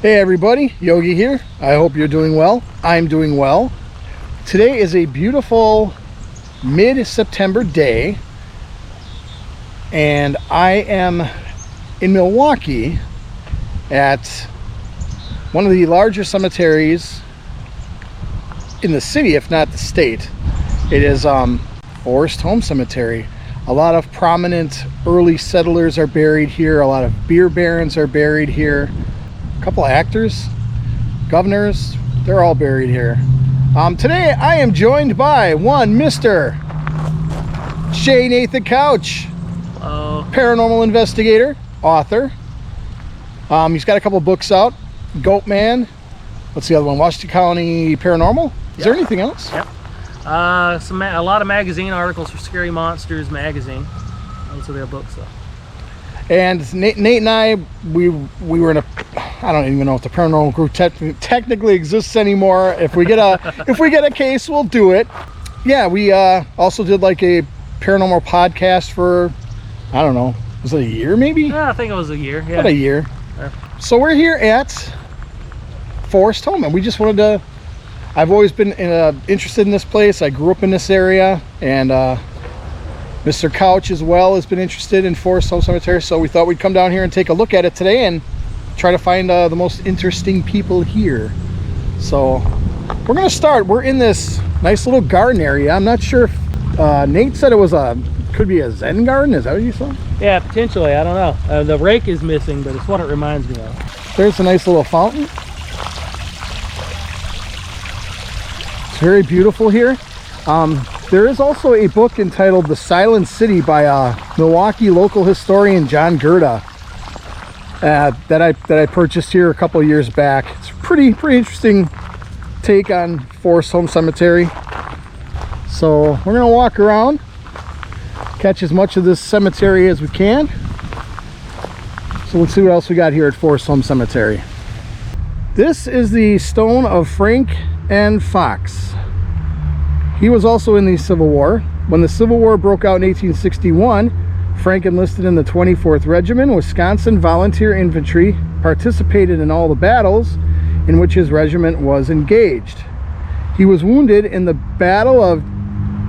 Hey everybody, Yogi here. I hope you're doing well. I'm doing well. Today is a beautiful mid-September day, and I am in Milwaukee at one of the larger cemeteries in the city, if not the state. It is Forest Home Cemetery. A lot of prominent early settlers are buried here. A lot of beer barons are buried here. A couple of actors, governors, they're all buried here. Today I am joined by one Mr. J. Nathan Couch. Hello. Paranormal investigator, author. He's got a couple books out. Goat Man. What's the other one? Washington County Paranormal. Is there anything else? Yep. A lot of magazine articles for Scary Monsters magazine. Those are their books, though. And Nate and I, we were in a, I don't even know if the paranormal group technically exists anymore. If we get a case, we'll do it. Yeah, we also did like a paranormal podcast for, I don't know, was it a year maybe? Yeah, I think it was a year. Yeah. About a year. Yeah. So we're here at Forest Home, and we just wanted to, I've always been interested in this place. I grew up in this area, and Mr. Couch as well has been interested in Forest Home Cemetery, so we thought we'd come down here and take a look at it today and try to find the most interesting people here. So we're gonna start. We're in this nice little garden area. I'm not sure if Nate said it was could be a Zen garden. Is that what you said? Yeah, potentially. I don't know. The rake is missing, but it's what it reminds me of. There's a nice little fountain. It's very beautiful here. There is also a book entitled The Silent City by Milwaukee local historian John Gerda that I purchased here a couple of years back. It's a pretty interesting take on Forest Home Cemetery. So we're gonna walk around, catch as much of this cemetery as we can. So let's see what else we got here at Forest Home Cemetery. This is the stone of Frank and Fox. He was also in the Civil War. When the Civil War broke out in 1861, Frank enlisted in the 24th Regiment, Wisconsin Volunteer Infantry, participated in all the battles in which his regiment was engaged. He was wounded in the Battle of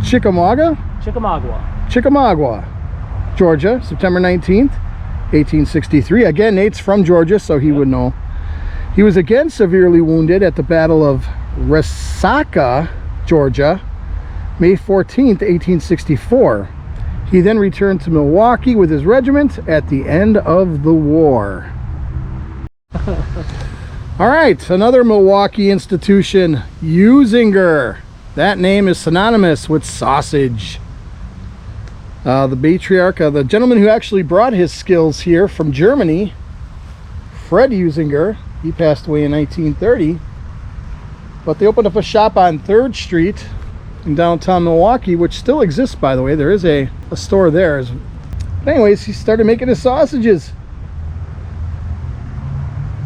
Chickamauga, Georgia, September 19th, 1863. Again, Nate's from Georgia, so he would know. He was again severely wounded at the Battle of Resaca, Georgia, May 14th, 1864. He then returned to Milwaukee with his regiment at the end of the war. All right, another Milwaukee institution, Usinger. That name is synonymous with sausage. The patriarch, the gentleman who actually brought his skills here from Germany, Fred Usinger, he passed away in 1930. But they opened up a shop on 3rd Street in downtown Milwaukee, which still exists, by the way. There is a store there. But anyways, he started making his sausages.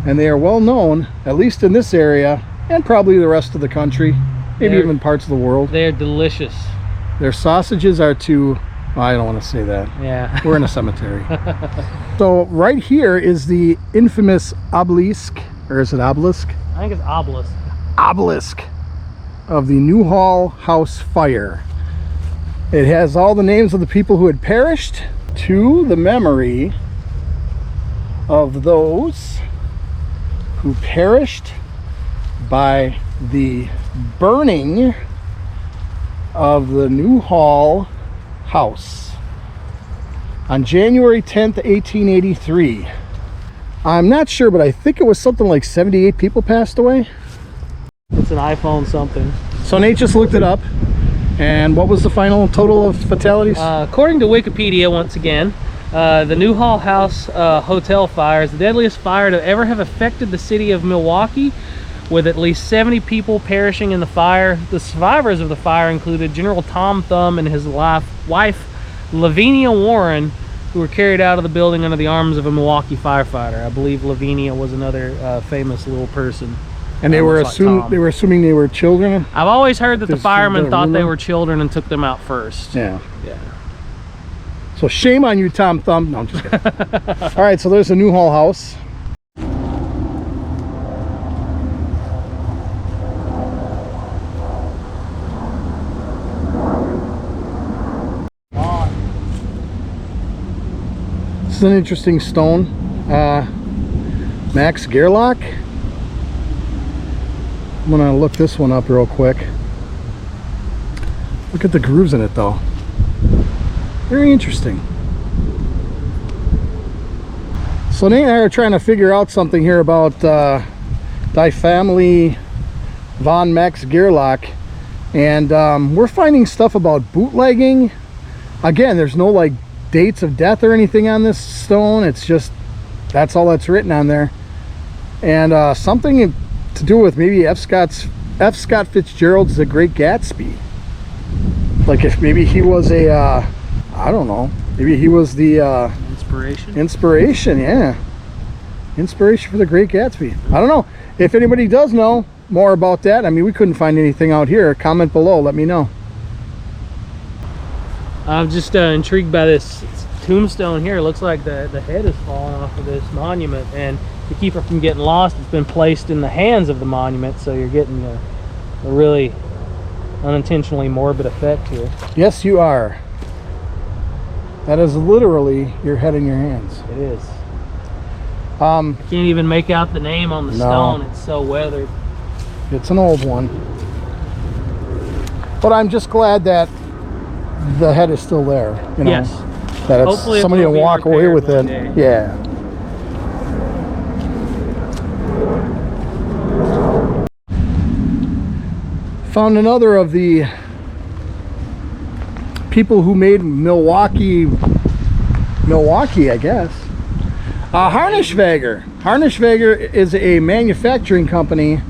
And they are well known, at least in this area, and probably the rest of the country, maybe even parts of the world. They're delicious. Their sausages are to, well, I don't want to say that. Yeah. We're in a cemetery. So right here is the infamous obelisk, or is it obelisk? I think it's obelisk. Obelisk of the Newhall House Fire. It has all the names of the people who had perished to the memory of those who perished by the burning of the Newhall House on January 10th, 1883. I'm not sure, but I think it was something like 78 people passed away. It's an iPhone something. So Nate just looked it up, and what was the final total of fatalities? According to Wikipedia, once again, the Newhall House Hotel fire is the deadliest fire to ever have affected the city of Milwaukee, with at least 70 people perishing in the fire. The survivors of the fire included General Tom Thumb and his wife, Lavinia Warren, who were carried out of the building under the arms of a Milwaukee firefighter. I believe Lavinia was another famous little person. And they were assuming they were children? I've always heard that the firemen thought they were children and took them out first. Yeah. So shame on you, Tom Thumb. No, I'm just kidding. All right, so there's a Newhall House. is an interesting stone. Max Gerlach. I'm gonna look this one up real quick. Look at the grooves in it though. Very interesting. So Nate and I are trying to figure out something here about Die Family von Max Gerlach, and we're finding stuff about bootlegging. Again, there's no like dates of death or anything on this stone. It's just, that's all that's written on there. And something to do with maybe F. Scott Fitzgerald's The Great Gatsby. Like if maybe he was a I don't know, maybe he was the inspiration, yeah, inspiration for The Great Gatsby. I don't know if anybody does know more about that. I mean, we couldn't find anything out here. Comment below, let me know. I'm just intrigued by this tombstone here. It looks like the head is falling off of this monument, and to keep it from getting lost, it's been placed in the hands of the monument, so you're getting a really unintentionally morbid effect here. Yes, you are. That is literally your head in your hands. It is. Can't even make out the name on the stone. It's so weathered. It's an old one. But I'm just glad that the head is still there. You know, yes. That it's, hopefully somebody will walk away with it. Yeah. Found another of the people who made Milwaukee, I guess. Harnischwager. Harnischwager is a manufacturing company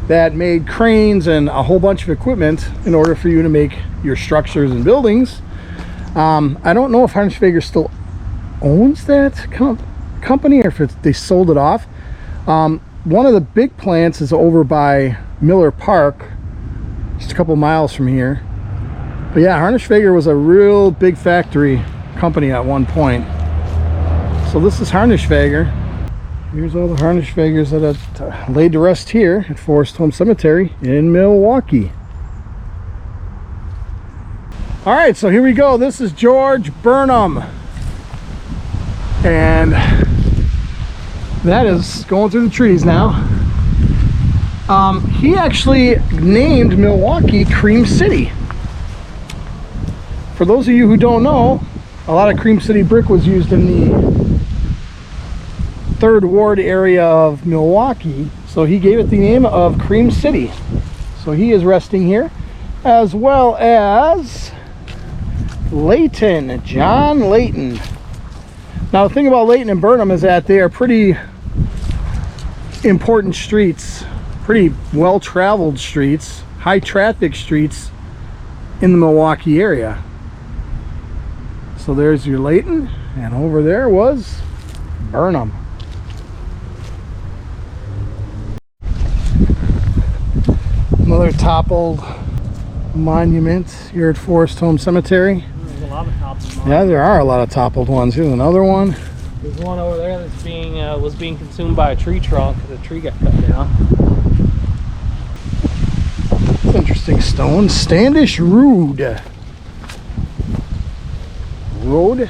that made cranes and a whole bunch of equipment in order for you to make your structures and buildings. I don't know if Harnischwager still owns that company or if they sold it off. One of the big plants is over by Miller Park, just a couple miles from here. But yeah, Harnischwager was a real big factory company at one point. So this is Harnischwager. Here's all the Harnischwagers that are laid to rest here at Forest Home Cemetery in Milwaukee. All right, so here we go. This is George Burnham, and that is going through the trees now. He actually named Milwaukee Cream City. For those of you who don't know, a lot of Cream City brick was used in the 3rd Ward area of Milwaukee, so he gave it the name of Cream City. So he is resting here, as well as Layton, John Layton. Now the thing about Layton and Burnham is that they are pretty important streets, pretty well-traveled streets, high traffic streets in the Milwaukee area. So there's your Layton, and over there was Burnham. Another toppled monument here at Forest Home Cemetery. There's a lot of toppled monuments. Yeah, there are a lot of toppled ones. Here's another one. There's one over there that's was being consumed by a tree trunk because a tree got cut down. Interesting stone. Standish Rood. Rood?